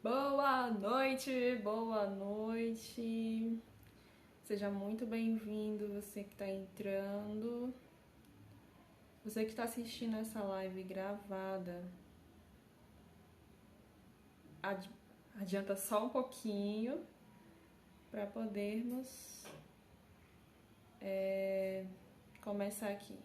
Boa noite, boa noite. Seja muito bem-vindo, você que está entrando. Você que está assistindo essa live gravada. Adianta só um pouquinho para podermos começar aqui.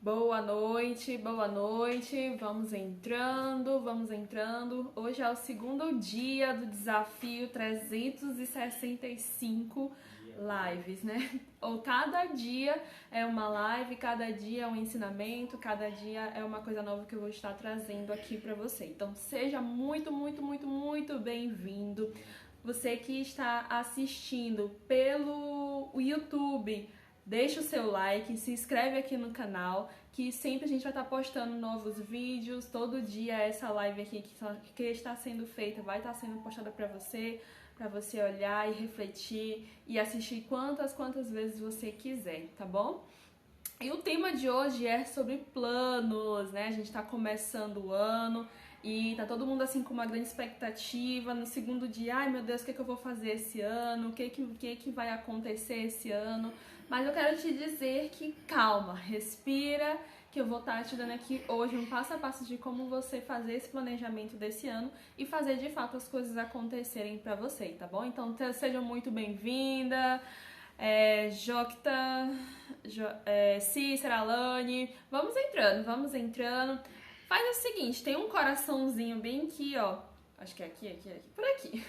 Boa noite, vamos entrando. Hoje é o segundo dia do desafio 365 lives, né? Ou cada dia é uma live, cada dia é um ensinamento, cada dia é uma coisa nova que eu vou estar trazendo aqui pra você. Então seja muito bem-vindo. Você que está assistindo pelo YouTube, deixa o seu like, se inscreve aqui no canal, que sempre a gente vai estar postando novos vídeos. Todo dia essa live aqui que está sendo feita vai estar sendo postada para você olhar e refletir e assistir quantas vezes você quiser, tá bom? E o tema de hoje é sobre planos, né? A gente tá começando o ano e tá todo mundo assim com uma grande expectativa. No segundo dia, ai meu Deus, o que eu vou fazer esse ano? O que vai acontecer esse ano? Mas eu quero te dizer que calma, respira, que eu vou estar te dando aqui hoje um passo a passo de como você fazer esse planejamento desse ano e fazer de fato as coisas acontecerem pra você, tá bom? Então seja muito bem-vinda. Jocta, Cícera, Alane, vamos entrando. Faz o seguinte, tem um coraçãozinho bem aqui, ó. Acho que é aqui, por aqui.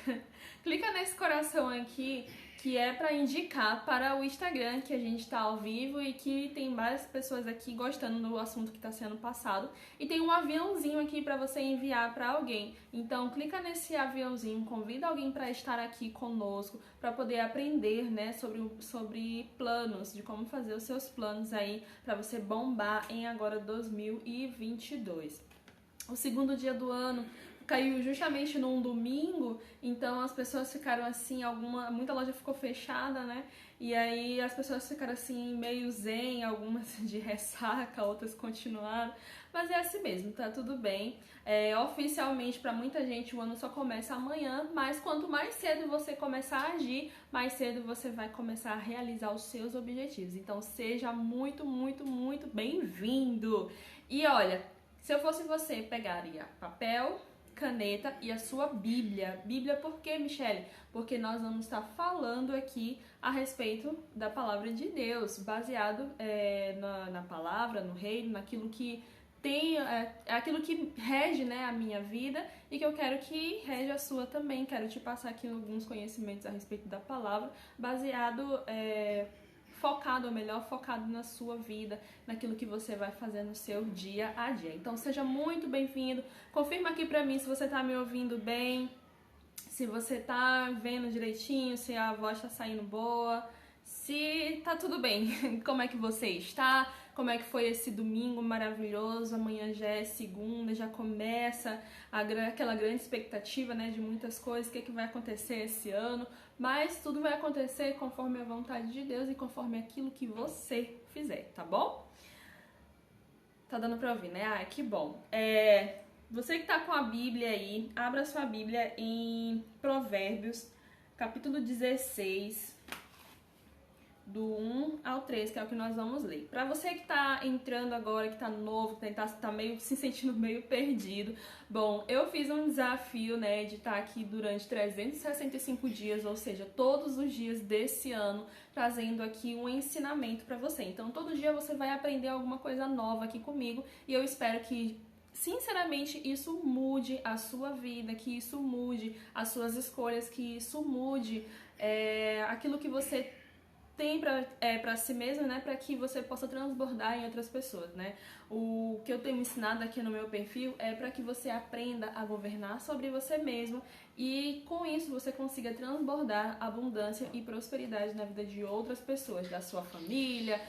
Clica nesse coração aqui, que é pra indicar para o Instagram que a gente tá ao vivo e que tem várias pessoas aqui gostando do assunto que tá sendo passado. E tem um aviãozinho aqui pra você enviar pra alguém. Então clica nesse aviãozinho, convida alguém pra estar aqui conosco, pra poder aprender, né, sobre planos, de como fazer os seus planos aí pra você bombar em agora 2022. O segundo dia do ano caiu justamente num domingo, então as pessoas ficaram assim, muita loja ficou fechada, né? E aí as pessoas ficaram assim meio zen, algumas de ressaca, outras continuaram, mas é assim mesmo, tá tudo bem. Oficialmente para muita gente o ano só começa amanhã, mas quanto mais cedo você começar a agir, mais cedo você vai começar a realizar os seus objetivos. Então seja muito bem-vindo. E olha, se eu fosse você, pegaria papel, caneta e a sua Bíblia. Bíblia por quê, Michele? Porque nós vamos estar falando aqui a respeito da palavra de Deus, baseado na palavra, no reino, naquilo que tem, aquilo que rege, né, a minha vida e que eu quero que rege a sua também. Quero te passar aqui alguns conhecimentos a respeito da palavra, baseado... focado na sua vida, naquilo que você vai fazer no seu dia a dia. Então seja muito bem-vindo. Confirma aqui pra mim se você tá me ouvindo bem, se você tá vendo direitinho, se a voz tá saindo boa, se tá tudo bem. Como é que você está? Como é que foi esse domingo maravilhoso? Amanhã já é segunda, já começa aquela grande expectativa, né, de muitas coisas, o que vai acontecer esse ano, mas tudo vai acontecer conforme a vontade de Deus e conforme aquilo que você fizer, tá bom? Tá dando pra ouvir, né? Ah, que bom. Você que tá com a Bíblia aí, abra sua Bíblia em Provérbios, capítulo 16, do 1 ao 3, que é o que nós vamos ler. Pra você que tá entrando agora, que tá novo, que tá meio se sentindo meio perdido, bom, eu fiz um desafio, né, de estar aqui durante 365 dias, ou seja, todos os dias desse ano, trazendo aqui um ensinamento pra você. Então, todo dia você vai aprender alguma coisa nova aqui comigo, e eu espero que sinceramente isso mude a sua vida, que isso mude as suas escolhas, que isso mude aquilo que você tem pra si mesmo, né, para que você possa transbordar em outras pessoas, né? O que eu tenho ensinado aqui no meu perfil é para que você aprenda a governar sobre você mesmo e com isso você consiga transbordar abundância e prosperidade na vida de outras pessoas, da sua família,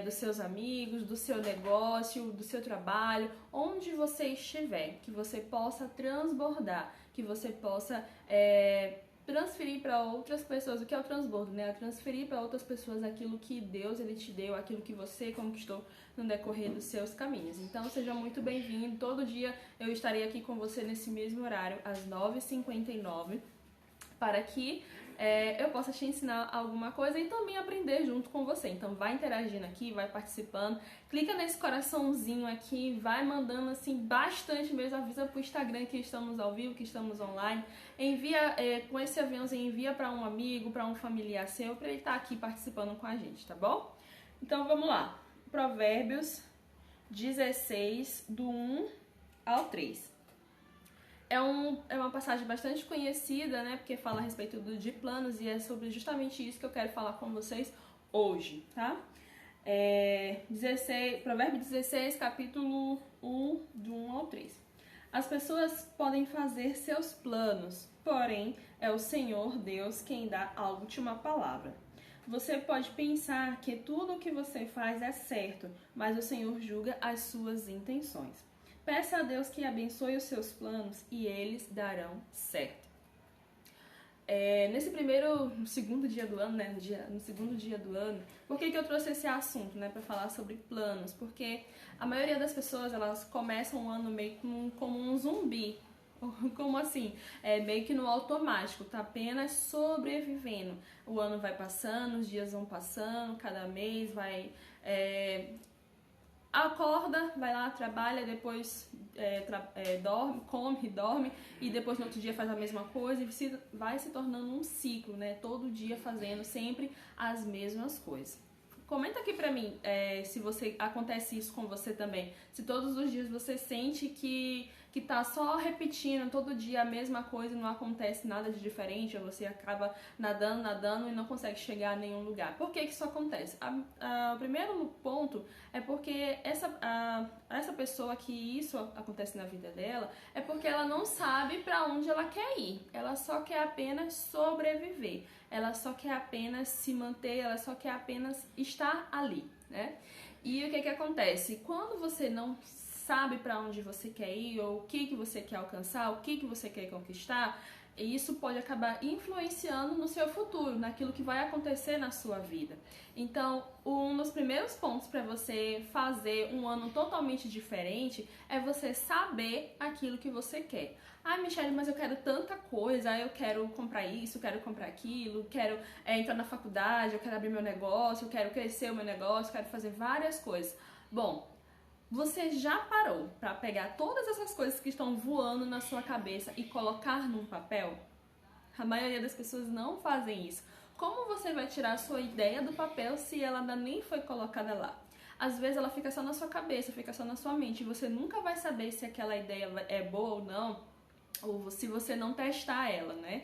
dos seus amigos, do seu negócio, do seu trabalho, onde você estiver, que você possa transbordar, que você possa transferir para outras pessoas. O que é o transbordo, né? É transferir para outras pessoas aquilo que Deus ele te deu, aquilo que você conquistou no decorrer dos seus caminhos. Então, seja muito bem-vindo. Todo dia eu estarei aqui com você nesse mesmo horário, às 9h59, para que eu possa te ensinar alguma coisa e também aprender junto com você. Então vai interagindo aqui, vai participando, clica nesse coraçãozinho aqui, vai mandando assim bastante mesmo, avisa pro Instagram que estamos ao vivo, que estamos online, envia com esse aviãozinho, envia para um amigo, para um familiar seu, para ele estar aqui participando com a gente, tá bom? Então vamos lá, Provérbios 16, do 1 ao 3. É uma passagem bastante conhecida, né? Porque fala a respeito de planos e é sobre justamente isso que eu quero falar com vocês hoje, tá? Provérbio 16, capítulo 1, do 1 ao 3. As pessoas podem fazer seus planos, porém é o Senhor Deus quem dá a última palavra. Você pode pensar que tudo o que você faz é certo, mas o Senhor julga as suas intenções. Peça a Deus que abençoe os seus planos e eles darão certo. Nesse segundo dia do ano, né? No segundo dia do ano, por que eu trouxe esse assunto, né? Para falar sobre planos? Porque a maioria das pessoas, elas começam o ano meio como um zumbi. Como assim? Meio que no automático, tá apenas sobrevivendo. O ano vai passando, os dias vão passando, cada mês vai... Acorda, vai lá, trabalha, depois dorme, e depois no outro dia faz a mesma coisa e vai se tornando um ciclo, né? Todo dia fazendo sempre as mesmas coisas. Comenta aqui pra mim se acontece isso com você também. Se todos os dias você sente que tá só repetindo todo dia a mesma coisa e não acontece nada de diferente, ou você acaba nadando e não consegue chegar a nenhum lugar. Por que isso acontece? O primeiro ponto é porque essa pessoa que isso acontece na vida dela é porque ela não sabe pra onde ela quer ir. Ela só quer apenas sobreviver. Ela só quer apenas se manter, ela só quer apenas estar ali, né? E o que acontece? Quando você não sabe para onde você quer ir, ou o que você quer alcançar, o que você quer conquistar, isso pode acabar influenciando no seu futuro, naquilo que vai acontecer na sua vida. Então, um dos primeiros pontos para você fazer um ano totalmente diferente é você saber aquilo que você quer. Ah, Michelle, mas eu quero tanta coisa, eu quero comprar isso, quero comprar aquilo, quero entrar na faculdade, eu quero abrir meu negócio, eu quero crescer o meu negócio, quero fazer várias coisas. Bom, você já parou para pegar todas essas coisas que estão voando na sua cabeça e colocar num papel? A maioria das pessoas não fazem isso. Como você vai tirar a sua ideia do papel se ela ainda nem foi colocada lá? Às vezes ela fica só na sua cabeça, fica só na sua mente e você nunca vai saber se aquela ideia é boa ou não, ou se você não testar ela, né?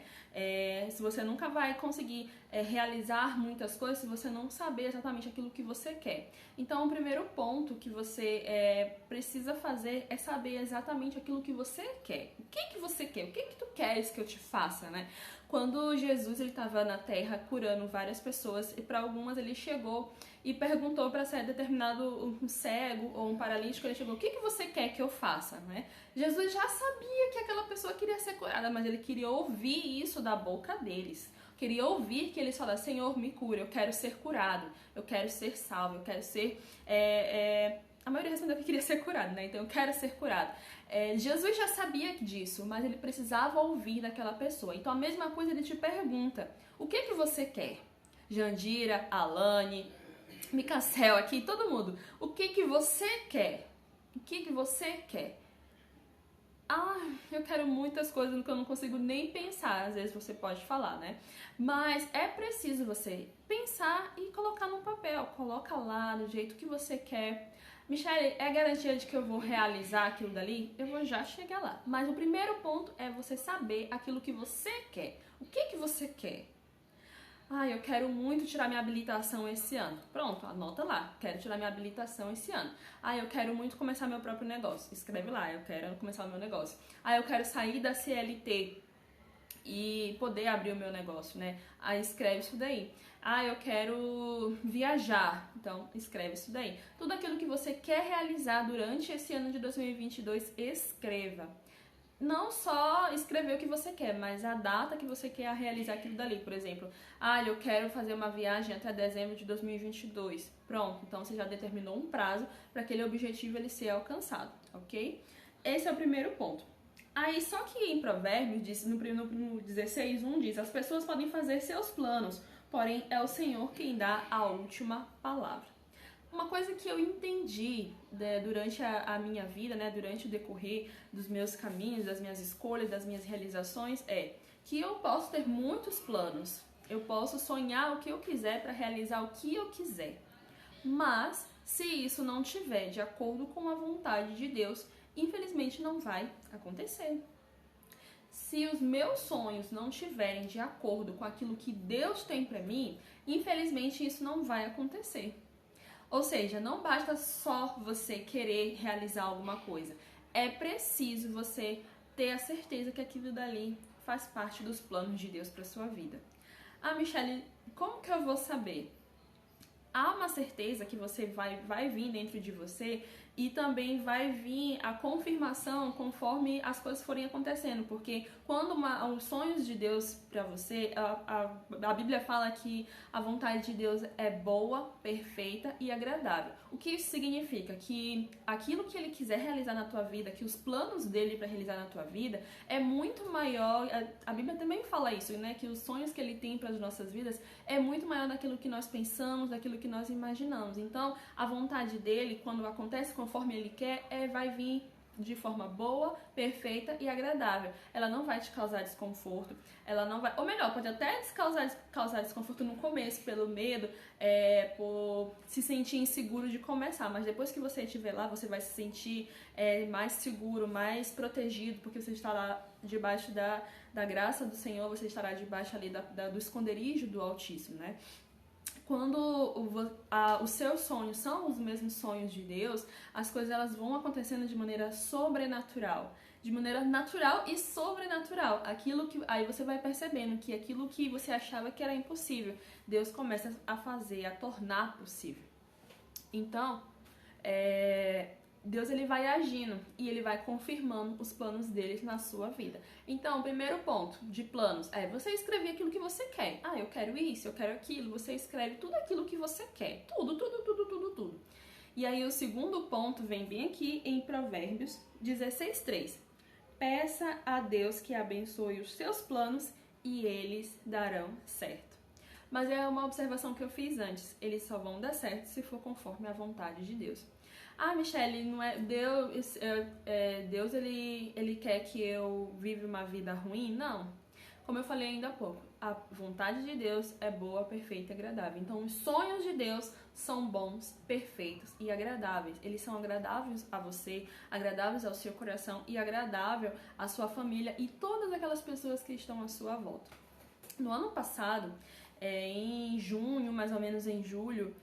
Se você nunca vai conseguir realizar muitas coisas se você não saber exatamente aquilo que você quer. Então, o primeiro ponto que você precisa fazer é saber exatamente aquilo que você quer. O que você quer? O que tu queres que eu te faça, né? Quando Jesus estava na terra curando várias pessoas, e para algumas ele chegou e perguntou para ser determinado um cego ou um paralítico, ele chegou, o que você quer que eu faça, né? Jesus já sabia que aquela pessoa queria ser curada, mas ele queria ouvir isso da boca deles. Queria ouvir que eles falassem, Senhor, me cura, eu quero ser curado, eu quero ser salvo, eu quero ser... A maioria respondeu que queria ser curado, né? Então eu quero ser curado. Jesus já sabia disso, mas ele precisava ouvir daquela pessoa. Então a mesma coisa ele te pergunta, o que você quer? Jandira, Alane, Micacel aqui, todo mundo. O que você quer? O que você quer? Eu quero muitas coisas que eu não consigo nem pensar. Às vezes você pode falar, né? Mas é preciso você pensar e colocar no papel. Coloca lá do jeito que você quer. Michelle, é garantia de que eu vou realizar aquilo dali? Eu vou já chegar lá. Mas o primeiro ponto é você saber aquilo que você quer. O que você quer? Eu quero muito tirar minha habilitação esse ano. Pronto, anota lá. Quero tirar minha habilitação esse ano. Eu quero muito começar meu próprio negócio. Escreve lá, eu quero começar o meu negócio. Eu quero sair da CLT e poder abrir o meu negócio, né? Escreve isso daí. Eu quero viajar. Então, escreve isso daí. Tudo aquilo que você quer realizar durante esse ano de 2022, escreva. não só escrever o que você quer, mas a data que você quer realizar aquilo dali. Por exemplo, eu quero fazer uma viagem até dezembro de 2022. Pronto, então você já determinou um prazo para aquele objetivo ele ser alcançado, ok? Esse é o primeiro ponto. Aí, só que em Provérbios, diz, no 16:1 diz, as pessoas podem fazer seus planos, porém é o Senhor quem dá a última palavra. Uma coisa que eu entendi durante a minha vida, né, durante o decorrer dos meus caminhos, das minhas escolhas, das minhas realizações, é que eu posso ter muitos planos, eu posso sonhar o que eu quiser para realizar o que eu quiser, mas se isso não estiver de acordo com a vontade de Deus, infelizmente não vai acontecer. Se os meus sonhos não estiverem de acordo com aquilo que Deus tem para mim, infelizmente isso não vai acontecer. Ou seja, não basta só você querer realizar alguma coisa. É preciso você ter a certeza que aquilo dali faz parte dos planos de Deus para sua vida. Michelle, como que eu vou saber? Há uma certeza que você vai vir dentro de você e também vai vir a confirmação conforme as coisas forem acontecendo, porque quando os sonhos de Deus para você, a Bíblia fala que a vontade de Deus é boa, perfeita e agradável. O que isso significa? Que aquilo que Ele quiser realizar na tua vida, que os planos dele para realizar na tua vida é muito maior. A Bíblia também fala isso, né? Que os sonhos que Ele tem para as nossas vidas é muito maior daquilo que nós pensamos, daquilo que nós imaginamos. Então, a vontade dele, quando acontece conforme ele quer, vai vir de forma boa, perfeita e agradável. Ela não vai te causar desconforto, ela não vai, ou melhor, pode até causar desconforto no começo pelo medo, por se sentir inseguro de começar, mas depois que você estiver lá, você vai se sentir mais seguro, mais protegido, porque você está lá debaixo da graça do Senhor, você estará debaixo ali do esconderijo do Altíssimo, né? Quando os seus sonhos são os mesmos sonhos de Deus, as coisas elas vão acontecendo de maneira sobrenatural. De maneira natural e sobrenatural. Aí você vai percebendo que aquilo que você achava que era impossível, Deus começa a fazer, a tornar possível. Então, Deus ele vai agindo e ele vai confirmando os planos dele na sua vida. Então, o primeiro ponto de planos é você escrever aquilo que você quer. Eu quero isso, eu quero aquilo. Você escreve tudo aquilo que você quer. Tudo. E aí o segundo ponto vem bem aqui em Provérbios 16:3. Peça a Deus que abençoe os seus planos e eles darão certo. Mas é uma observação que eu fiz antes. Eles só vão dar certo se for conforme a vontade de Deus. Michelle, não é Deus ele quer que eu viva uma vida ruim? Não. Como eu falei ainda há pouco, a vontade de Deus é boa, perfeita e agradável. Então, os sonhos de Deus são bons, perfeitos e agradáveis. Eles são agradáveis a você, agradáveis ao seu coração e agradável à sua família e todas aquelas pessoas que estão à sua volta. No ano passado, em junho, mais ou menos em julho,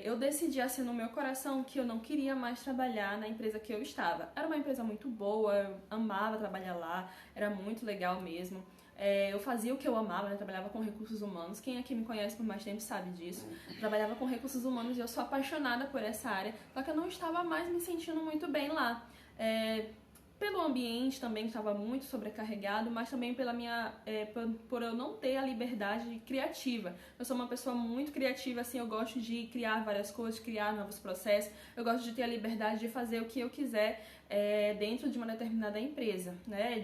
eu decidi assim no meu coração que eu não queria mais trabalhar na empresa que eu estava. Era uma empresa muito boa, eu amava trabalhar lá, era muito legal mesmo. Eu fazia o que eu amava, né? Trabalhava com recursos humanos. Quem aqui me conhece por mais tempo sabe disso. Trabalhava com recursos humanos e eu sou apaixonada por essa área, só que eu não estava mais me sentindo muito bem lá. Pelo ambiente também que estava muito sobrecarregado, mas também por eu não ter a liberdade criativa. Eu sou uma pessoa muito criativa, assim, eu gosto de criar várias coisas, criar novos processos, eu gosto de ter a liberdade de fazer o que eu quiser dentro de uma determinada empresa, né,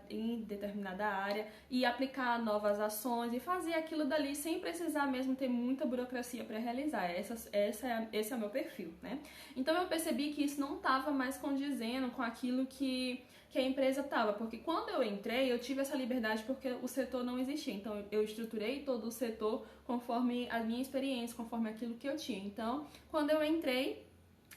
em determinada área e aplicar novas ações e fazer aquilo dali sem precisar mesmo ter muita burocracia para realizar. Esse é o meu perfil, né? Então eu percebi que isso não estava mais condizendo com aquilo que a empresa estava, porque quando eu entrei, eu tive essa liberdade porque o setor não existia, então eu estruturei todo o setor conforme a minha experiência, conforme aquilo que eu tinha. Então, quando eu entrei,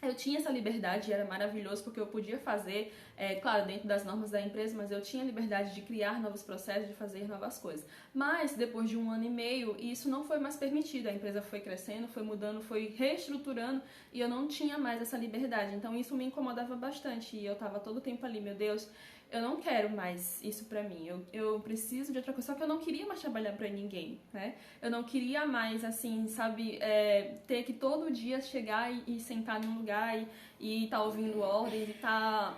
eu tinha essa liberdade, era maravilhoso porque eu podia fazer, claro, dentro das normas da empresa, mas eu tinha liberdade de criar novos processos, de fazer novas coisas. Mas depois de 1 ano e meio, isso não foi mais permitido, a empresa foi crescendo, foi mudando, foi reestruturando e eu não tinha mais essa liberdade. Então isso me incomodava bastante e eu estava todo o tempo ali, meu Deus, eu não quero mais isso pra mim, eu preciso de outra coisa. Só que eu não queria mais trabalhar pra ninguém, né? Eu não queria mais, assim, sabe, ter que todo dia chegar e sentar num lugar e tá ouvindo ordens e tá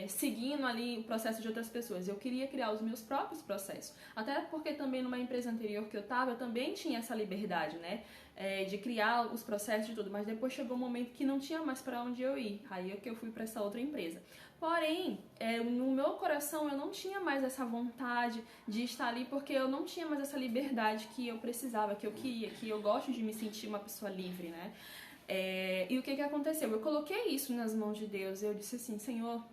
seguindo ali o processo de outras pessoas. Eu queria criar os meus próprios processos. Até porque também numa empresa anterior que eu tava, eu também tinha essa liberdade, né? De criar os processos de tudo. Mas depois chegou um momento que não tinha mais pra onde eu ir. Aí é que eu fui pra essa outra empresa. Porém, no meu coração eu não tinha mais essa vontade de estar ali, porque eu não tinha mais essa liberdade que eu precisava, que eu queria, que eu gosto de me sentir uma pessoa livre, né? E o que aconteceu? Eu coloquei isso nas mãos de Deus. Eu disse assim: Senhor,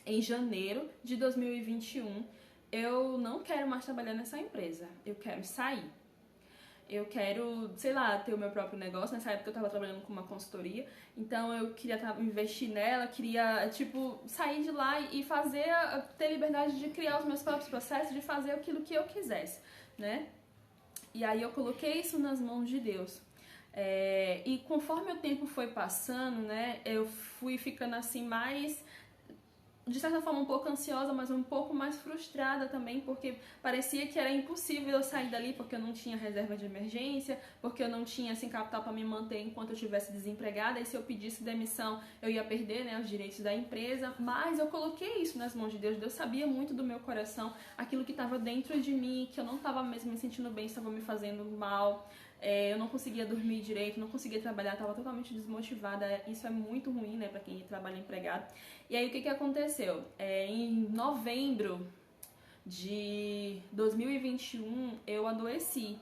em janeiro de 2021, eu não quero mais trabalhar nessa empresa. Eu quero sair. Eu quero, sei lá, ter o meu próprio negócio. Nessa época eu tava trabalhando com uma consultoria, então eu queria investir nela, queria, tipo, sair de lá e fazer, ter liberdade de criar os meus próprios processos, de fazer aquilo que eu quisesse, né? E aí eu coloquei isso nas mãos de Deus. E conforme o tempo foi passando, né, eu fui ficando assim mais, de certa forma, um pouco ansiosa, mas um pouco mais frustrada também, porque parecia que era impossível eu sair dali, porque eu não tinha reserva de emergência, porque eu não tinha, assim, capital para me manter enquanto eu estivesse desempregada, e se eu pedisse demissão, eu ia perder, né, os direitos da empresa. Mas eu coloquei isso nas mãos de Deus. Deus sabia muito do meu coração, aquilo que estava dentro de mim, que eu não estava mesmo me sentindo bem, estava me fazendo mal. Eu não conseguia dormir direito, não conseguia trabalhar, estava totalmente desmotivada. Isso é muito ruim, né, para quem trabalha empregado. E aí o que aconteceu? Em novembro de 2021 eu adoeci.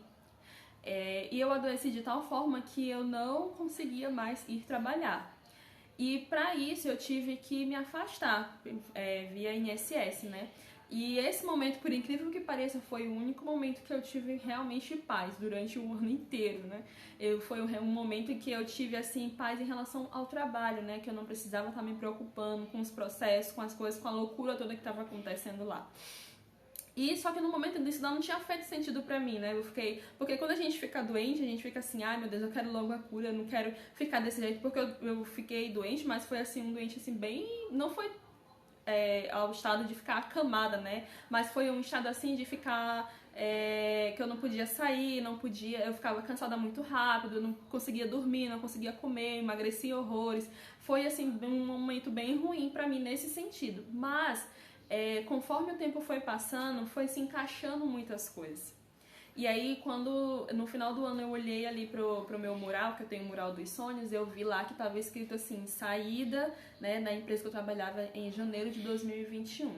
E eu adoeci de tal forma que eu não conseguia mais ir trabalhar. E para isso eu tive que me afastar via INSS, né? E esse momento, por incrível que pareça, foi o único momento que eu tive realmente paz durante o ano inteiro, né? Foi um momento em que eu tive, assim, paz em relação ao trabalho, né? Que eu não precisava estar me preocupando com os processos, com as coisas, com a loucura toda que estava acontecendo lá. E só que no momento disso não tinha feito sentido pra mim, né? Porque quando a gente fica doente, a gente fica assim: ai meu Deus, eu quero logo a cura, eu não quero ficar desse jeito, porque eu fiquei doente, mas foi assim, um doente assim bem, não foi ao estado de ficar acamada, né? Mas foi um estado assim de ficar que eu não podia sair, eu ficava cansada muito rápido, não conseguia dormir, não conseguia comer, emagrecia horrores. Foi assim um momento bem ruim pra mim nesse sentido. Mas conforme o tempo foi passando, foi se encaixando muitas coisas. E aí, quando no final do ano eu olhei ali pro meu mural, que eu tenho o mural dos sonhos, eu vi lá que estava escrito assim: saída, né, na empresa que eu trabalhava em janeiro de 2021.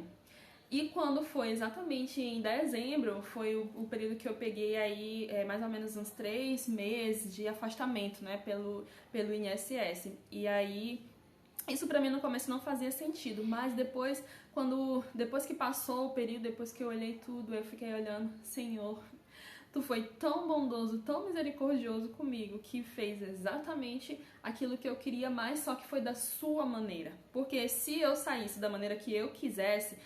E quando foi exatamente em dezembro, foi o período que eu peguei aí mais ou menos uns 3 meses de afastamento, né, pelo INSS. E aí, isso pra mim no começo não fazia sentido, mas depois que passou o período, depois que eu olhei tudo, eu fiquei olhando: Senhor, Tu foi tão bondoso, tão misericordioso comigo, que fez exatamente aquilo que eu queria mais, só que foi da sua maneira. Porque se eu saísse da maneira que eu quisesse,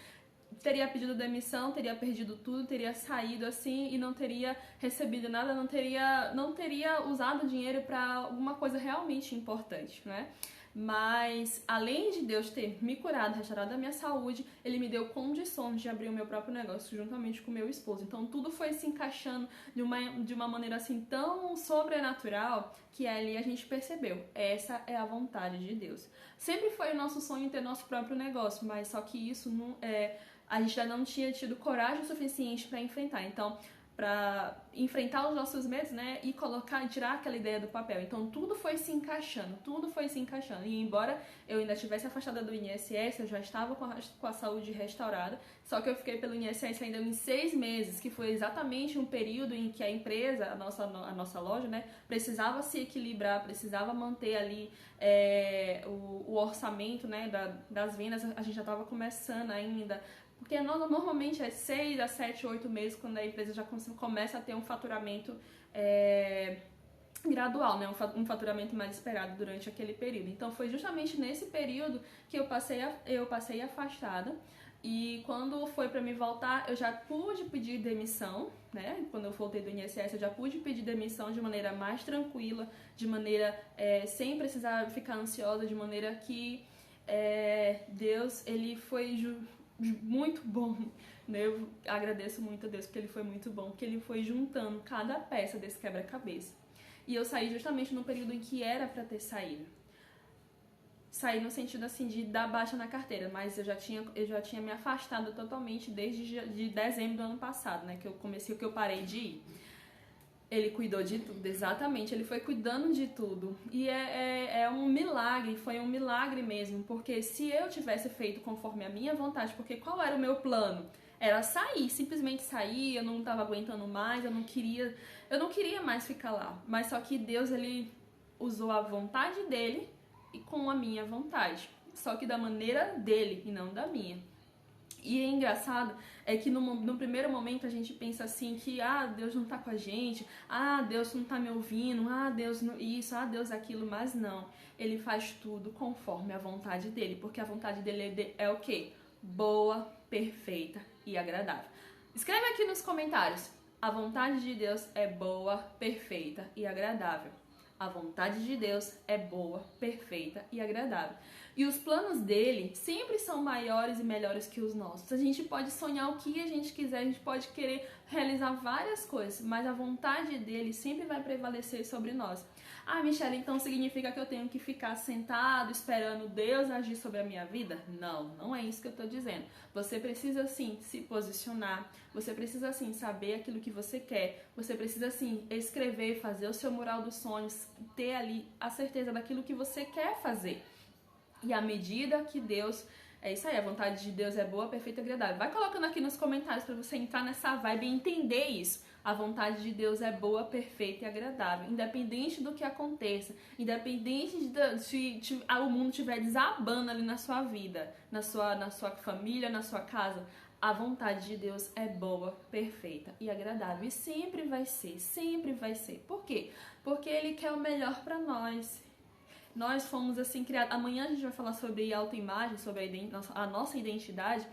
teria pedido demissão, teria perdido tudo, teria saído assim e não teria recebido nada, não teria usado dinheiro para alguma coisa realmente importante, né? Mas, além de Deus ter me curado, restaurado a minha saúde, Ele me deu condições de abrir o meu próprio negócio juntamente com o meu esposo. Então, tudo foi se encaixando de uma maneira assim tão sobrenatural que ali a gente percebeu: essa é a vontade de Deus. Sempre foi o nosso sonho ter nosso próprio negócio, mas só que isso não a gente já não tinha tido coragem suficiente para enfrentar. Então, para enfrentar os nossos medos, né, e tirar aquela ideia do papel. Então tudo foi se encaixando. E embora eu ainda estivesse afastada do INSS, eu já estava com a saúde restaurada, só que eu fiquei pelo INSS ainda em 6 meses, que foi exatamente um período em que a empresa, a nossa loja, né, precisava se equilibrar, precisava manter ali o orçamento, né, das vendas. A gente já estava começando ainda, porque normalmente é 6 a 7, 8 meses quando a empresa já começa a ter um faturamento gradual, né? Um faturamento mais esperado durante aquele período. Então foi justamente nesse período que eu passei afastada. E quando foi para me voltar, eu já pude pedir demissão, né? Quando eu voltei do INSS, eu já pude pedir demissão de maneira mais tranquila, de maneira sem precisar ficar ansiosa, de maneira que Deus, ele foi muito bom, né? Eu agradeço muito a Deus porque ele foi muito bom, porque ele foi juntando cada peça desse quebra-cabeça. E eu saí justamente no período em que era pra ter saído. Saí no sentido assim de dar baixa na carteira, mas eu já tinha me afastado totalmente desde de dezembro do ano passado, né? Que eu parei de ir. Ele cuidou de tudo, exatamente, ele foi cuidando de tudo. E é um milagre, foi um milagre mesmo, porque se eu tivesse feito conforme a minha vontade, porque qual era o meu plano? Era sair, simplesmente sair, eu não estava aguentando mais, eu não queria mais ficar lá. Mas só que Deus, ele usou a vontade dele e com a minha vontade, só que da maneira dele e não da minha. E é engraçado é que no primeiro momento a gente pensa assim que Deus não tá com a gente, Deus não tá me ouvindo, Deus não, isso, Deus aquilo, mas não. Ele faz tudo conforme a vontade dele, porque a vontade dele é o quê? Boa, perfeita e agradável. Escreve aqui nos comentários. A vontade de Deus é boa, perfeita e agradável. A vontade de Deus é boa, perfeita e agradável. E os planos dele sempre são maiores e melhores que os nossos. A gente pode sonhar o que a gente quiser, a gente pode querer realizar várias coisas, mas a vontade dele sempre vai prevalecer sobre nós. Michelle, então significa que eu tenho que ficar sentado esperando Deus agir sobre a minha vida? Não, não é isso que eu tô dizendo. Você precisa sim se posicionar, você precisa sim saber aquilo que você quer, você precisa sim escrever, fazer o seu mural dos sonhos, ter ali a certeza daquilo que você quer fazer. E à medida que Deus... É isso aí, a vontade de Deus é boa, perfeita e agradável. Vai colocando aqui nos comentários para você entrar nessa vibe e entender isso. A vontade de Deus é boa, perfeita e agradável. Independente do que aconteça, independente de o mundo estiver desabando ali na sua vida, na sua família, na sua casa, a vontade de Deus é boa, perfeita e agradável. E sempre vai ser, sempre vai ser. Por quê? Porque Ele quer o melhor para nós. Nós fomos assim criados. Amanhã a gente vai falar sobre autoimagem, sobre a nossa identidade.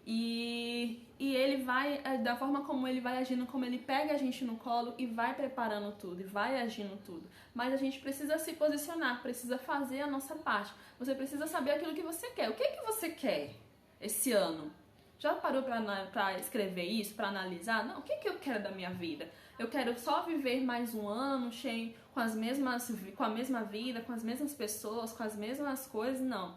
E ele vai, da forma como ele vai agindo, como ele pega a gente no colo e vai preparando tudo, e vai agindo tudo. Mas a gente precisa se posicionar, precisa fazer a nossa parte. Você precisa saber aquilo que você quer. O que você quer esse ano? Já parou pra escrever isso, pra analisar? Não, o que eu quero da minha vida? Eu quero só viver mais um ano cheio com a mesma vida, com as mesmas pessoas, com as mesmas coisas? Não.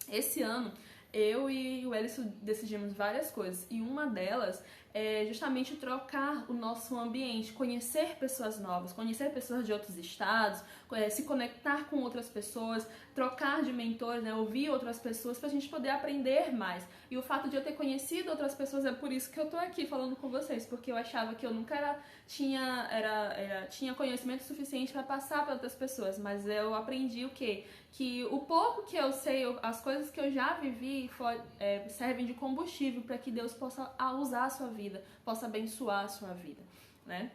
Esse ano, eu e o Elisson decidimos várias coisas. E uma delas é justamente trocar o nosso ambiente, conhecer pessoas novas, conhecer pessoas de outros estados, se conectar com outras pessoas, trocar de mentores, né, ouvir outras pessoas pra gente poder aprender mais. E o fato de eu ter conhecido outras pessoas é por isso que eu tô aqui falando com vocês, porque eu achava que eu nunca tinha conhecimento suficiente para passar para outras pessoas, mas eu aprendi o quê? Que o pouco que eu sei, as coisas que eu já vivi servem de combustível para que Deus possa usar a sua vida, possa abençoar a sua vida, né?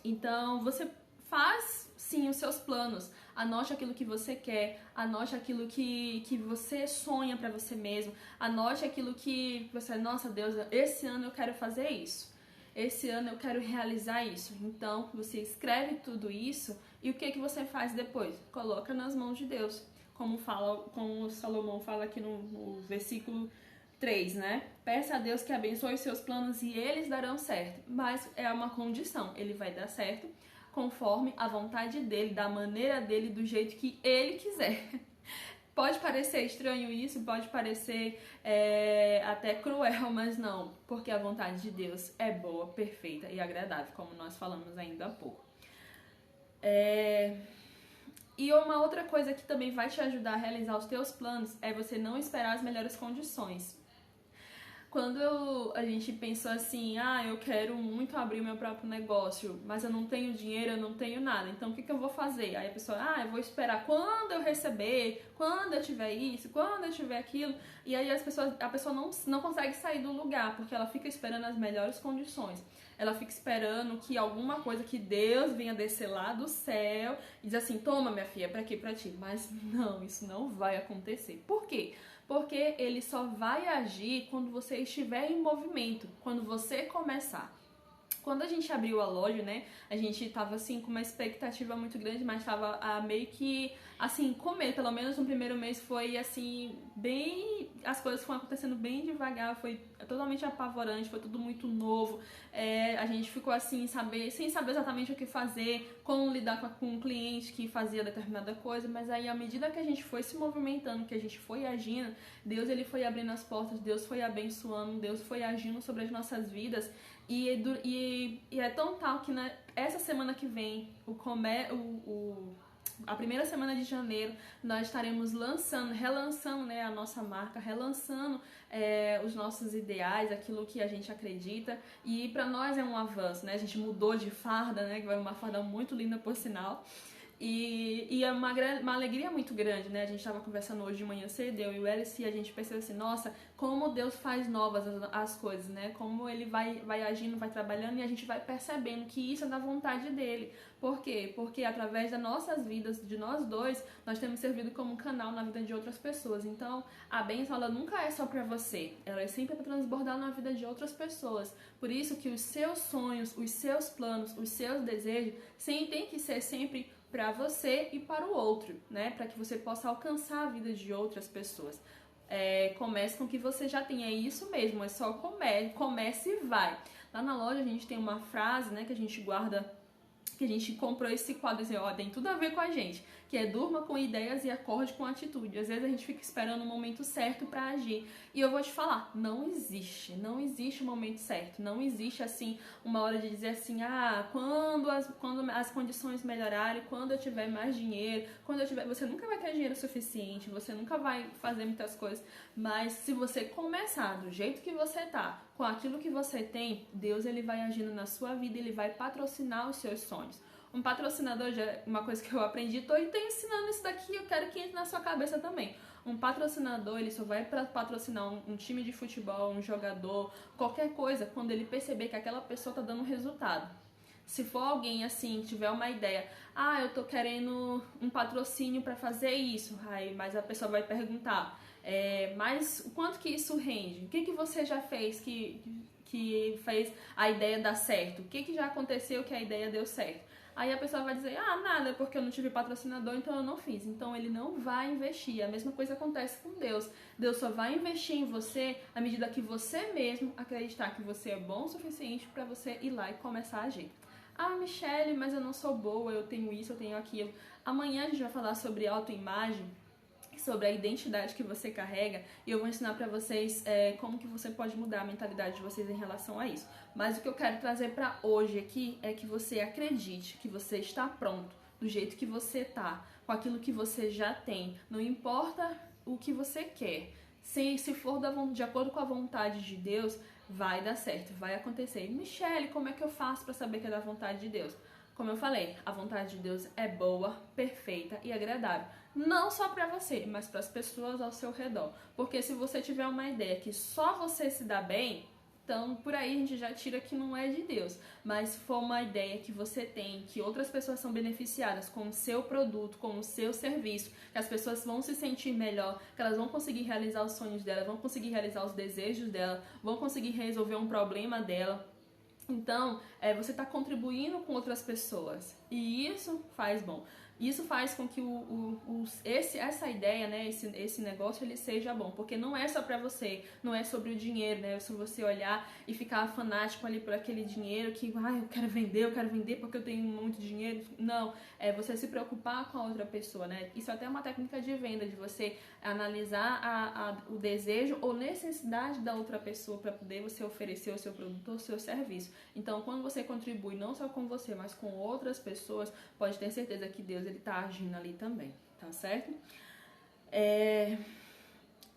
Então, você faz sim os seus planos, anote aquilo que você quer, anote aquilo que você sonha para você mesmo, anote aquilo que você, nossa Deus, esse ano eu quero fazer isso. Esse ano eu quero realizar isso. Então, você escreve tudo isso e o que você faz depois? Coloca nas mãos de Deus. Como o Salomão fala aqui no versículo 3, né? Peça a Deus que abençoe os seus planos e eles darão certo. Mas é uma condição, ele vai dar certo conforme a vontade dele, da maneira dele, do jeito que ele quiser. Pode parecer estranho isso, pode parecer até cruel, mas não, porque a vontade de Deus é boa, perfeita e agradável, como nós falamos ainda há pouco. E uma outra coisa que também vai te ajudar a realizar os teus planos é você não esperar as melhores condições. Quando a gente pensou assim, eu quero muito abrir o meu próprio negócio, mas eu não tenho dinheiro, eu não tenho nada, então o que eu vou fazer? Aí a pessoa, eu vou esperar quando eu receber, quando eu tiver isso, quando eu tiver aquilo, e aí a pessoa não consegue sair do lugar, porque ela fica esperando as melhores condições. Ela fica esperando que alguma coisa, que Deus venha descer lá do céu e diz assim, toma minha filha, pra quê? Pra ti. Mas não, isso não vai acontecer. Por quê? Porque ele só vai agir quando você estiver em movimento, quando você começar. Quando a gente abriu a loja, né, a gente tava, assim, com uma expectativa muito grande, mas tava meio que, assim, com medo. Pelo menos no primeiro mês foi, assim, bem... As coisas foram acontecendo bem devagar, foi totalmente apavorante, foi tudo muito novo. A gente ficou, assim, sem saber exatamente o que fazer, como lidar com um cliente que fazia determinada coisa, mas aí, à medida que a gente foi se movimentando, que a gente foi agindo, Deus, ele foi abrindo as portas, Deus foi abençoando, Deus foi agindo sobre as nossas vidas. E é tão tal que essa semana que vem, a primeira semana de janeiro, nós estaremos relançando, né, a nossa marca, relançando os nossos ideais, aquilo que a gente acredita. E pra nós é um avanço, né? A gente mudou de farda, né? Que vai uma farda muito linda, por sinal. E é uma alegria muito grande, né? A gente estava conversando hoje de manhã cedo, eu e o Elis, e a gente percebeu assim, nossa, como Deus faz novas as coisas, né? Como Ele vai agindo, vai trabalhando, e a gente vai percebendo que isso é da vontade dEle. Por quê? Porque através das nossas vidas, de nós dois, nós temos servido como canal na vida de outras pessoas. Então, a bênção, ela nunca é só pra você, ela é sempre para transbordar na vida de outras pessoas. Por isso que os seus sonhos, os seus planos, os seus desejos, tem que ser sempre para você e para o outro, né? Para que você possa alcançar a vida de outras pessoas. Comece com o que você já tem, é isso mesmo, é só comece e vai. Lá na loja a gente tem uma frase, né, que a gente guarda, que a gente comprou esse quadro, assim, ó, tem tudo a ver com a gente, que é durma com ideias e acorde com atitude. Às vezes a gente fica esperando o momento certo pra agir. E eu vou te falar, não existe o momento certo. Não existe, assim, uma hora de dizer assim, quando as condições melhorarem, quando eu tiver mais dinheiro, você nunca vai ter dinheiro suficiente, você nunca vai fazer muitas coisas, mas se você começar do jeito que você tá, com aquilo que você tem, Deus, ele vai agindo na sua vida, ele vai patrocinar os seus sonhos. Um patrocinador, já é uma coisa que eu aprendi, tô ensinando isso daqui, eu quero que entre na sua cabeça também. Um patrocinador, ele só vai patrocinar um time de futebol, um jogador, qualquer coisa, quando ele perceber que aquela pessoa tá dando resultado. Se for alguém assim, tiver uma ideia, eu tô querendo um patrocínio para fazer isso, mas a pessoa vai perguntar, mas o quanto que isso rende? O que você já fez que fez a ideia dar certo? O que já aconteceu que a ideia deu certo? Aí a pessoa vai dizer, nada, porque eu não tive patrocinador, então eu não fiz. Então ele não vai investir. A mesma coisa acontece com Deus. Deus só vai investir em você à medida que você mesmo acreditar que você é bom o suficiente para você ir lá e começar a agir. Michelle, mas eu não sou boa, eu tenho isso, eu tenho aquilo. Amanhã a gente vai falar sobre autoimagem, sobre a identidade que você carrega, e eu vou ensinar pra vocês como que você pode mudar a mentalidade de vocês em relação a isso. Mas o que eu quero trazer pra hoje aqui é que você acredite que você está pronto, do jeito que você tá, com aquilo que você já tem. Não importa o que você quer. Se for de acordo com a vontade de Deus, vai dar certo, vai acontecer. Michelle, como é que eu faço pra saber que é da vontade de Deus? Como eu falei, a vontade de Deus é boa, perfeita e agradável. Não só para você, mas para as pessoas ao seu redor. Porque se você tiver uma ideia que só você se dá bem, então por aí a gente já tira que não é de Deus. Mas se for uma ideia que você tem, que outras pessoas são beneficiadas com o seu produto, com o seu serviço, que as pessoas vão se sentir melhor, que elas vão conseguir realizar os sonhos delas, vão conseguir realizar os desejos dela, vão conseguir resolver um problema dela. Então, você está contribuindo com outras pessoas. E isso faz bom. Isso faz com que essa ideia, né, esse negócio, ele seja bom. Porque não é só pra você, não é sobre o dinheiro, né? É sobre você olhar e ficar fanático ali por aquele dinheiro que, eu quero vender porque eu tenho muito dinheiro. Não, é você se preocupar com a outra pessoa, né? Isso até é uma técnica de venda, de você analisar o desejo ou necessidade da outra pessoa para poder você oferecer o seu produto ou o seu serviço. Então, quando você contribui não só com você, mas com outras pessoas, pode ter certeza que Deus, ele tá agindo ali também, tá certo?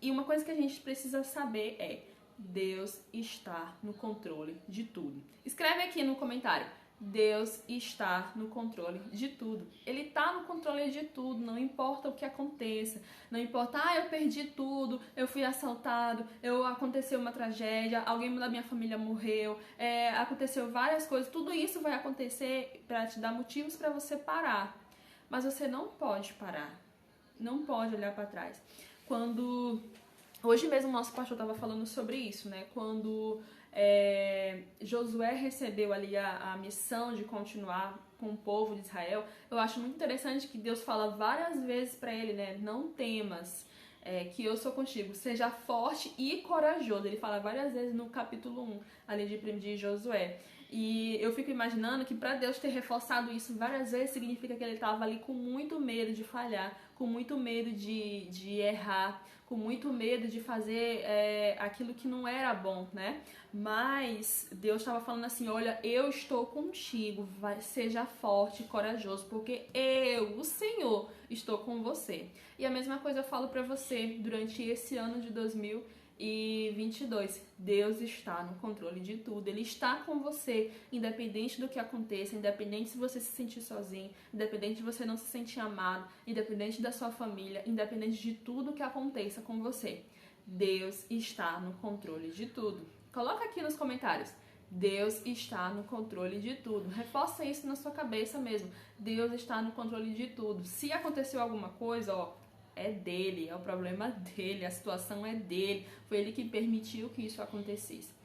E uma coisa que a gente precisa saber é: Deus está no controle de tudo. Escreve aqui no comentário: Deus está no controle de tudo. Ele está no controle de tudo, não importa o que aconteça. Não importa, eu perdi tudo, eu fui assaltado, aconteceu uma tragédia, alguém da minha família morreu, aconteceu várias coisas. Tudo isso vai acontecer para te dar motivos para você parar. Mas você não pode parar. Não pode olhar para trás. Hoje mesmo o nosso pastor estava falando sobre isso, né? Quando Josué recebeu ali a missão de continuar com o povo de Israel. Eu acho muito interessante que Deus fala várias vezes para ele, né? Não temas, que eu sou contigo. Seja forte e corajoso. Ele fala várias vezes no capítulo 1, ali de Josué. E eu fico imaginando que para Deus ter reforçado isso várias vezes significa que ele estava ali com muito medo de falhar, com muito medo de errar, com muito medo de fazer aquilo que não era bom, né? Mas Deus estava falando assim, olha, eu estou contigo, seja forte e corajoso, porque eu, o Senhor, estou com você. E a mesma coisa eu falo para você durante esse ano de 2022. Deus está no controle de tudo, Ele está com você, independente do que aconteça, independente se você se sentir sozinho, independente de você não se sentir amado, independente da sua família, independente de tudo que aconteça com você. Deus está no controle de tudo. Coloca aqui nos comentários. Deus está no controle de tudo. Reforça isso na sua cabeça mesmo. Deus está no controle de tudo. Se aconteceu alguma coisa, é dele, é o problema dele, a situação é dele, foi ele que permitiu que isso acontecesse.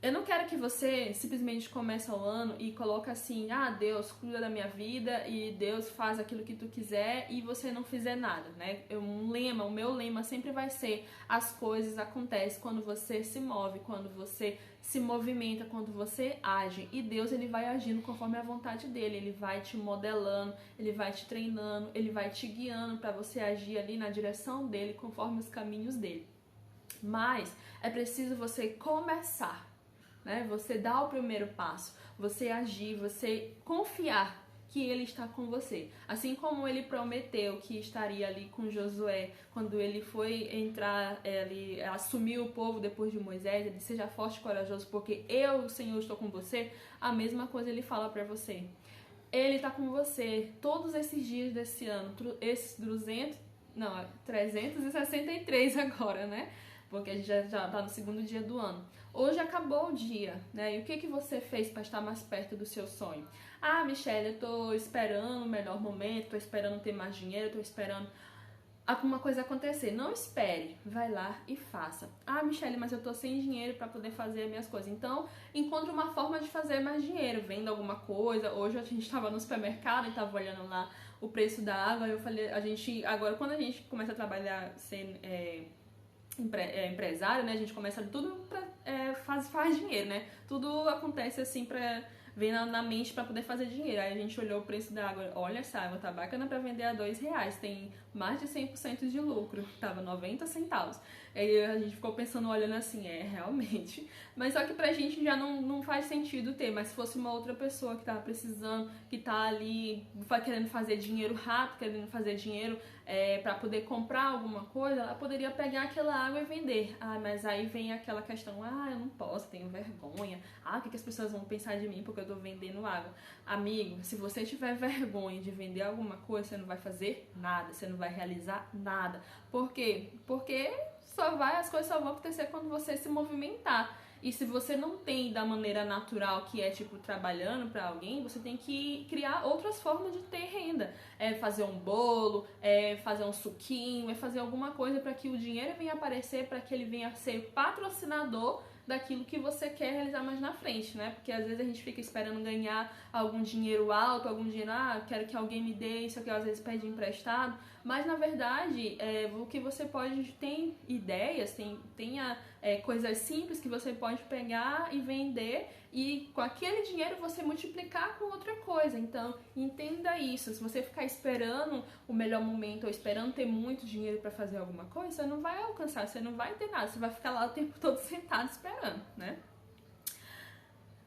Eu não quero que você simplesmente comece o ano e coloque assim, Deus cuida da minha vida e Deus faz aquilo que tu quiser e você não fizer nada, né? O meu lema sempre vai ser, as coisas acontecem quando você se move, quando você se movimenta, quando você age. E Deus, ele vai agindo conforme a vontade dele, ele vai te modelando, ele vai te treinando, ele vai te guiando para você agir ali na direção dele, conforme os caminhos dele. Mas é preciso você começar, né? Você dá o primeiro passo, você agir, você confiar que ele está com você. Assim como ele prometeu que estaria ali com Josué, quando ele foi entrar, ele assumiu o povo depois de Moisés, ele seja forte e corajoso, porque eu, o Senhor, estou com você. A mesma coisa ele fala para você. Ele está com você todos esses dias desse ano, esses 363 agora, né? Porque a gente já está no segundo dia do ano. Hoje acabou o dia, né? E o que você fez para estar mais perto do seu sonho? Michelle, eu tô esperando o melhor momento, tô esperando ter mais dinheiro, tô esperando alguma coisa acontecer. Não espere, vai lá e faça. Michelle, mas eu tô sem dinheiro para poder fazer as minhas coisas. Então, encontre uma forma de fazer mais dinheiro, venda alguma coisa. Hoje a gente estava no supermercado e estava olhando lá o preço da água. Eu falei, agora quando a gente começa a trabalhar sendo empresário, né? A gente começa tudo faz dinheiro, né? Tudo acontece assim vem na mente para poder fazer dinheiro. Aí a gente olhou o preço da água, olha essa água tá bacana para vender a R$2, tem mais de 100% de lucro, tava 90 centavos. Aí a gente ficou pensando, olhando assim, realmente. Mas só que pra gente já não faz sentido ter, mas se fosse uma outra pessoa que tava precisando, que tá ali querendo fazer dinheiro rápido, querendo fazer dinheiro para poder comprar alguma coisa, ela poderia pegar aquela água e vender. Mas aí vem aquela questão, eu não posso, tenho vergonha. O que as pessoas vão pensar de mim porque eu tô vendendo água? Amigo, se você tiver vergonha de vender alguma coisa, você não vai fazer nada, você não vai realizar nada. Por quê? Porque as coisas só vão acontecer quando você se movimentar. E se você não tem da maneira natural, que é tipo trabalhando para alguém, você tem que criar outras formas de ter renda. Fazer um bolo, fazer um suquinho, fazer alguma coisa para que o dinheiro venha aparecer, para que ele venha ser patrocinador daquilo que você quer realizar mais na frente, né? Porque às vezes a gente fica esperando ganhar algum dinheiro alto, algum dinheiro, quero que alguém me dê isso aqui, às vezes pede emprestado, mas na verdade, o que você pode, tem ideias, tenha coisas simples que você pode pegar e vender e com aquele dinheiro você multiplicar com outra coisa. Então, entenda isso. Se você ficar esperando o melhor momento ou esperando ter muito dinheiro para fazer alguma coisa, você não vai alcançar, você não vai ter nada, você vai ficar lá o tempo todo sentado esperando, né?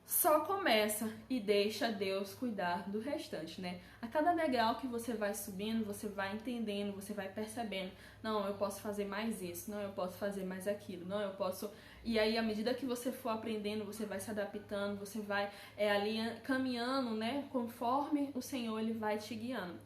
Só começa e deixa Deus cuidar do restante, né? A cada degrau que você vai subindo, você vai entendendo, você vai percebendo, não, eu posso fazer mais isso, não, eu posso fazer mais aquilo, não, eu posso... E aí, à medida que você for aprendendo, você vai se adaptando, você vai ali caminhando, né? Conforme o Senhor, Ele vai te guiando.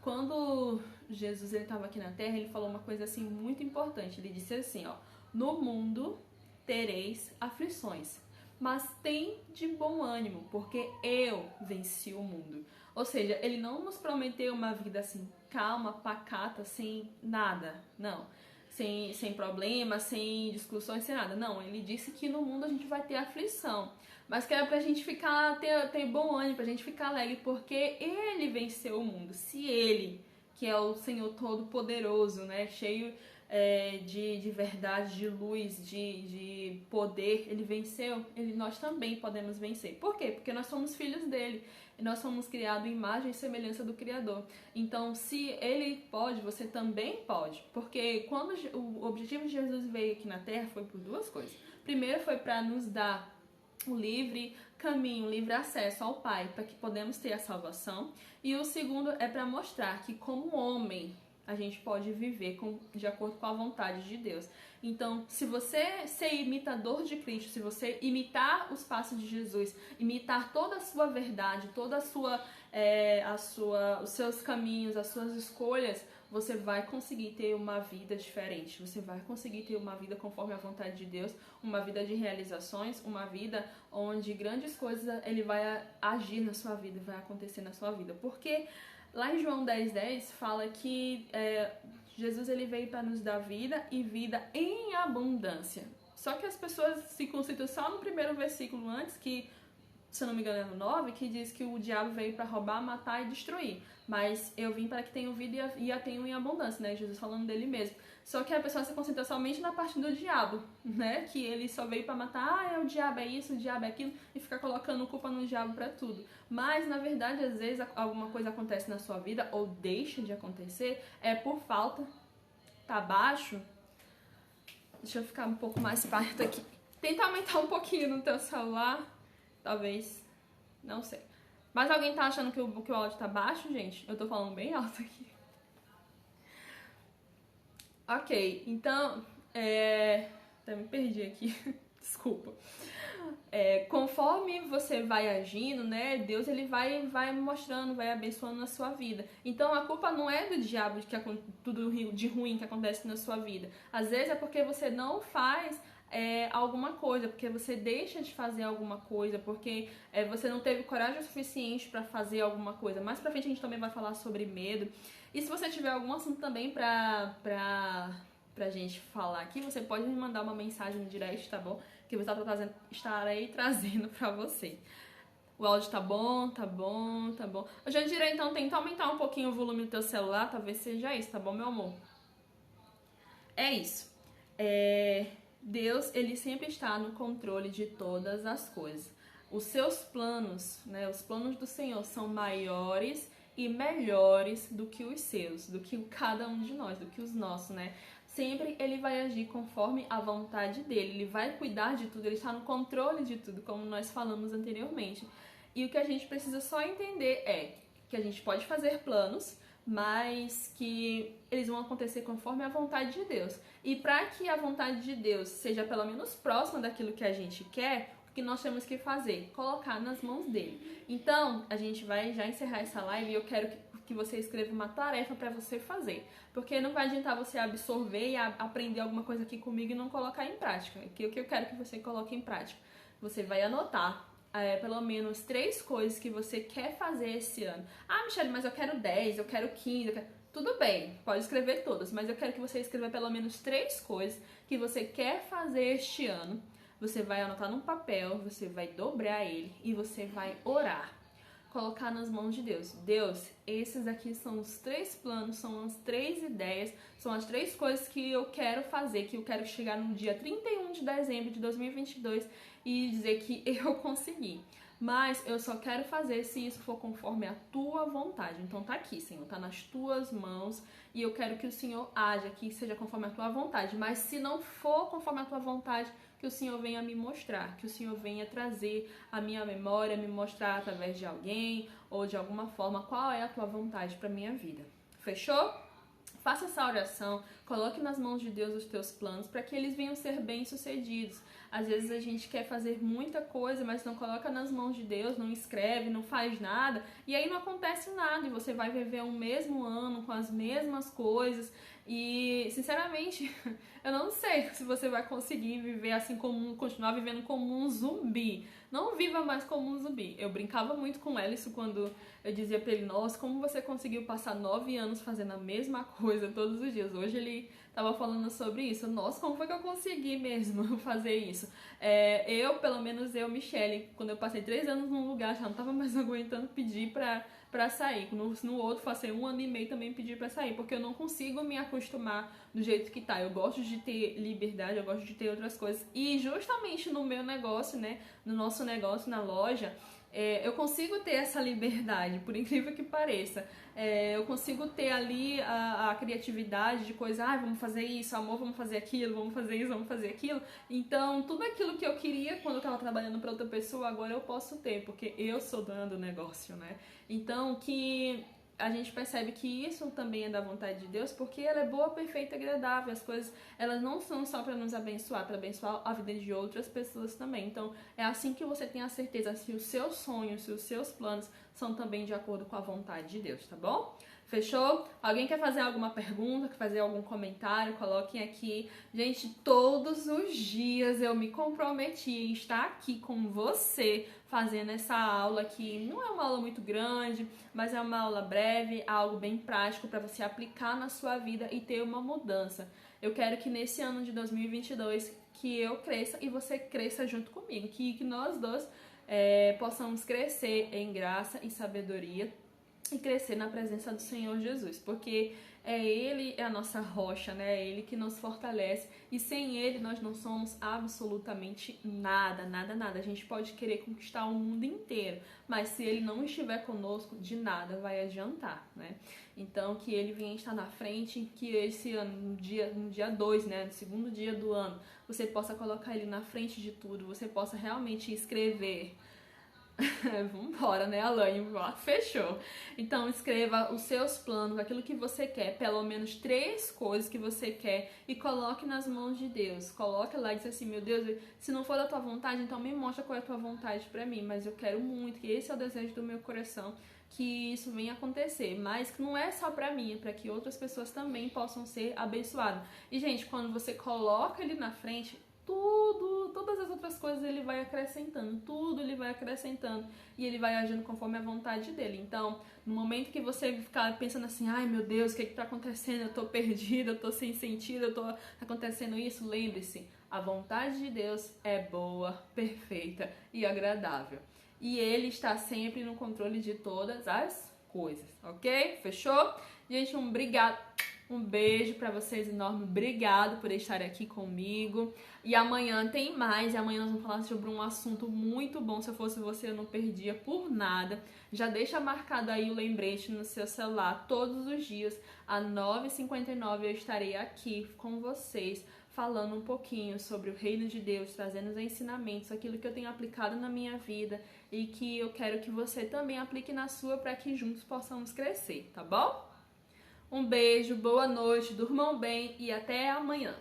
Quando Jesus estava aqui na Terra, Ele falou uma coisa assim muito importante. Ele disse assim, no mundo tereis aflições, mas tem de bom ânimo, porque eu venci o mundo. Ou seja, ele não nos prometeu uma vida assim, calma, pacata, sem nada. Não. sem problemas, sem discussões, sem nada. Não, ele disse que no mundo a gente vai ter aflição. Mas que é pra gente ter bom ânimo, pra gente ficar alegre, porque ele venceu o mundo. Se ele, que é o Senhor Todo-Poderoso, né, cheio de verdade, de luz, de poder, ele venceu, nós também podemos vencer. Por quê? Porque nós somos filhos dele. E nós somos criados em imagem e semelhança do Criador. Então, se ele pode, você também pode. Porque quando o objetivo de Jesus veio aqui na Terra foi por duas coisas. Primeiro foi para nos dar o livre caminho, o livre acesso ao Pai, para que podemos ter a salvação. E o segundo é para mostrar que como homem a gente pode viver de acordo com a vontade de Deus. Então, se você ser imitador de Cristo, se você imitar os passos de Jesus, imitar toda a sua verdade, toda os seus caminhos, as suas escolhas, você vai conseguir ter uma vida diferente. Você vai conseguir ter uma vida conforme a vontade de Deus, uma vida de realizações, uma vida onde grandes coisas ele vai agir na sua vida, vai acontecer na sua vida. Porque lá em João 10:10 fala que Jesus ele veio para nos dar vida e vida em abundância. Só que as pessoas se concentram só no primeiro versículo antes, que, se eu não me engano, é no 9, que diz que o diabo veio para roubar, matar e destruir. Mas eu vim para que tenham vida e a tenham em abundância, né? Jesus falando dele mesmo. Só que a pessoa se concentra somente na parte do diabo, né? Que ele só veio para matar, o diabo é isso, o diabo é aquilo, e ficar colocando culpa no diabo para tudo. Mas, na verdade, às vezes alguma coisa acontece na sua vida, ou deixa de acontecer, é por falta. Tá baixo? Deixa eu ficar um pouco mais perto aqui. Tenta aumentar um pouquinho no teu celular. Talvez. Não sei. Mas alguém tá achando que o áudio tá baixo, gente? Eu tô falando bem alto aqui. Ok, então... Até me perdi aqui. Desculpa. Conforme você vai agindo, né? Deus ele vai mostrando, vai abençoando a sua vida. Então a culpa não é do diabo de tudo de ruim que acontece na sua vida. Às vezes é porque você não faz alguma coisa, porque você deixa de fazer alguma coisa, porque você não teve coragem o suficiente para fazer alguma coisa. Mais pra frente a gente também vai falar sobre medo. E se você tiver algum assunto também pra gente falar aqui, você pode me mandar uma mensagem no direct, tá bom? Que eu estarei trazendo pra você. O áudio tá bom, tá bom, tá bom. Eu já direi, então, tenta aumentar um pouquinho o volume do teu celular, talvez seja isso, tá bom, meu amor? É isso. Deus, ele sempre está no controle de todas as coisas. Os seus planos, né, os planos do Senhor são maiores e melhores do que os seus, do que cada um de nós, do que os nossos, né? Sempre ele vai agir conforme a vontade dele, ele vai cuidar de tudo, ele está no controle de tudo, como nós falamos anteriormente. E o que a gente precisa só entender é que a gente pode fazer planos, mas que eles vão acontecer conforme a vontade de Deus. E para que a vontade de Deus seja pelo menos próxima daquilo que a gente quer, o que nós temos que fazer? Colocar nas mãos dele. Então, a gente vai já encerrar essa live e eu quero que você escreva uma tarefa para você fazer. Porque não vai adiantar você absorver e aprender alguma coisa aqui comigo e não colocar em prática. O que eu quero que você coloque em prática? Você vai anotar pelo menos 3 coisas que você quer fazer esse ano. Ah, Michelle, mas eu quero 10, eu quero 15, Tudo bem, pode escrever todas, mas eu quero que você escreva pelo menos 3 coisas que você quer fazer este ano. Você vai anotar num papel, você vai dobrar ele e você vai orar. Colocar nas mãos de Deus. Deus, esses aqui são os 3 planos, são as 3 ideias, são as 3 coisas que eu quero fazer, que eu quero chegar no dia 31 de dezembro de 2022 e dizer que eu consegui. Mas eu só quero fazer se isso for conforme a tua vontade. Então tá aqui, Senhor, tá nas tuas mãos e eu quero que o Senhor haja, que seja conforme a tua vontade. Mas se não for conforme a tua vontade, que o Senhor venha me mostrar, que o Senhor venha trazer a minha memória, me mostrar através de alguém ou de alguma forma qual é a tua vontade para minha vida. Fechou? Faça essa oração, coloque nas mãos de Deus os teus planos para que eles venham ser bem-sucedidos. Às vezes a gente quer fazer muita coisa, mas não coloca nas mãos de Deus, não escreve, não faz nada, e aí não acontece nada, e você vai viver um mesmo ano com as mesmas coisas, E, sinceramente, eu não sei se você vai conseguir viver assim como continuar vivendo como um zumbi. Não viva mais como um zumbi. Eu brincava muito com ela isso quando eu dizia pra ele, nossa, como você conseguiu passar 9 anos fazendo a mesma coisa todos os dias? Hoje ele tava falando sobre isso. Nossa, como foi que eu consegui mesmo fazer isso? Pelo menos eu, Michelle, quando eu passei 3 anos num lugar, já não tava mais aguentando pedir pra sair. No outro, passei 1 ano e meio também pedir pra sair, porque eu não consigo me acostumar do jeito que tá. Eu gosto de ter liberdade, eu gosto de ter outras coisas. E justamente no meu negócio, né, no nosso negócio, na loja, eu consigo ter essa liberdade, por incrível que pareça. Eu consigo ter ali a criatividade de coisa, vamos fazer isso, amor, vamos fazer aquilo, vamos fazer isso, vamos fazer aquilo. Então, tudo aquilo que eu queria quando eu estava trabalhando para outra pessoa, agora eu posso ter, porque eu sou dona do negócio, né? Então, que a gente percebe que isso também é da vontade de Deus, porque ela é boa, perfeita e agradável. As coisas, elas não são só para nos abençoar, para abençoar a vida de outras pessoas também. Então, é assim que você tem a certeza se os seus sonhos, se os seus planos são também de acordo com a vontade de Deus, tá bom? Fechou? Alguém quer fazer alguma pergunta, quer fazer algum comentário? Coloquem aqui. Gente, todos os dias eu me comprometi em estar aqui com você fazendo essa aula que não é uma aula muito grande, mas é uma aula breve, algo bem prático para você aplicar na sua vida e ter uma mudança. Eu quero que nesse ano de 2022 que eu cresça e você cresça junto comigo, que nós dois possamos crescer em graça e sabedoria e crescer na presença do Senhor Jesus, porque Ele é a nossa rocha, né? É Ele que nos fortalece e sem Ele nós não somos absolutamente nada, nada, nada. A gente pode querer conquistar o mundo inteiro, mas se Ele não estiver conosco, de nada vai adiantar, né? Então, que Ele venha estar na frente, que esse ano, no dia 2, né, no segundo dia do ano, você possa colocar Ele na frente de tudo, você possa realmente escrever. Vambora, né, Alain? Fechou. Então, escreva os seus planos, aquilo que você quer, pelo menos 3 coisas que você quer e coloque nas mãos de Deus. Coloque lá e diz assim, meu Deus, se não for da tua vontade, então me mostra qual é a tua vontade pra mim, mas eu quero muito, que esse é o desejo do meu coração, que isso venha acontecer, mas que não é só pra mim, é pra que outras pessoas também possam ser abençoadas. E, gente, quando você coloca ele na frente, todas as outras coisas ele vai acrescentando, tudo ele vai acrescentando e ele vai agindo conforme a vontade dele. Então, no momento que você ficar pensando assim, ai meu Deus, o que tá acontecendo? Eu tô perdida, eu tô sem sentido, tá acontecendo isso, lembre-se, a vontade de Deus é boa, perfeita e agradável. E ele está sempre no controle de todas as coisas, ok? Fechou? Gente, um beijo pra vocês enorme, obrigado por estar aqui comigo. E amanhã tem mais, e amanhã nós vamos falar sobre um assunto muito bom. Se eu fosse você, eu não perdia por nada. Já deixa marcado aí o lembrete no seu celular, todos os dias, às 9h59 eu estarei aqui com vocês, falando um pouquinho sobre o reino de Deus, trazendo os ensinamentos, aquilo que eu tenho aplicado na minha vida e que eu quero que você também aplique na sua, para que juntos possamos crescer, tá bom? Um beijo, boa noite, durmam bem e até amanhã.